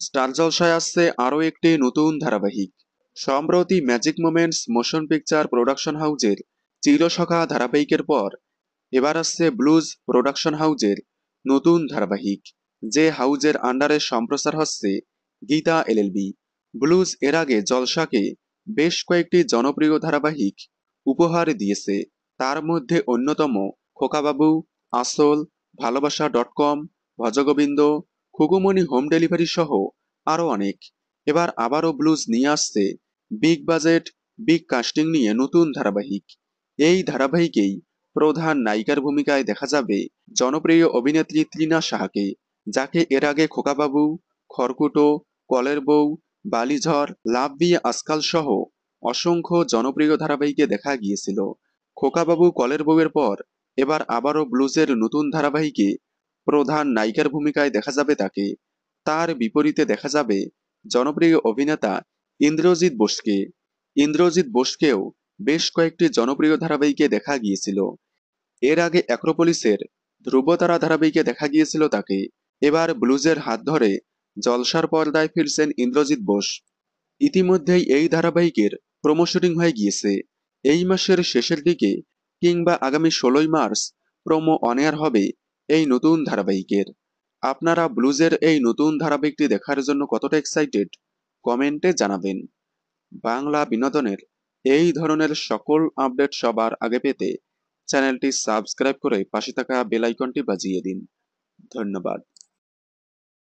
Star জলসায় আসছে আরও একটি নতুন ধারাবাহিক। সম্প্রতি magic moments motion picture production হাউজের চিরসখা ধারাবাহিকের পর এবার আসছে ব্লুজ প্রোডাকশন হাউজের নতুন ধারাবাহিক, যে হাউজের আন্ডারে সম্প্রচার হচ্ছে গীতা এলএলবি। ব্লুজ এর আগে জলসাকে বেশ কয়েকটি জনপ্রিয় ধারাবাহিক উপহার দিয়েছে, তার মধ্যে অন্যতম খোকাবাবু, আসল, Bhalobasha dot com, Bhajagobinda, Khukumoni home delivery সহ আরও অনেক। এবার আবারও ব্লুজ নিয়ে আসছে বিগ বাজেট, বিগ কাস্টিং নিয়ে নতুন ধারাবাহিক। এই ধারাবাহিকেই প্রধান নায়িকার ভূমিকায় দেখা যাবে জনপ্রিয় অভিনেত্রী তৃণা সাহাকে, যাকে এর আগে খোকাবাবু, খড়কুটো, কলের বউ, বালিঝড়, লাভ বিয়ে আজকাল সহ অসংখ্য জনপ্রিয় ধারাবাহিকে দেখা গিয়েছিল। খোকাবাবু, কলের বউয়ের পর এবার আবারও ব্লুজের নতুন ধারাবাহিকে প্রধান নায়িকার ভূমিকায় দেখা যাবে তাকে। তার বিপরীতে দেখা যাবে জনপ্রিয় অভিনেতা ইন্দ্রজিৎ বোসকে। ইন্দ্রজিৎ বোসকেও বেশ কয়েকটি জনপ্রিয় ধারাবাহিকে দেখা গিয়েছিল। এর আগে অ্যাক্রোপলিসের ধ্রুবতারা ধারাবাহিকে দেখা গিয়েছিল তাকে। এবার ব্লুজের হাত ধরে জলসার পর্দায় ফিরছেন ইন্দ্রজিৎ বোস। ইতিমধ্যেই এই ধারাবাহিকের প্রোমো শুটিং হয়ে গিয়েছে। এই মাসের শেষের দিকে কিংবা আগামী 16ই মার্চ প্রোমো অন এয়ার হবে এই নতুন ধারাবাহিকের। আপনারা ব্লুজের এই নতুন ধারাবাহিকটি দেখার জন্য কতটা এক্সাইটেড কমেন্টে জানাবেন। বাংলা বিনোদনের এই ধরনের সকল আপডেট সবার আগে পেতে চ্যানেলটি সাবস্ক্রাইব করে পাশে থাকা বেল আইকনটি বাজিয়ে দিন। ধন্যবাদ।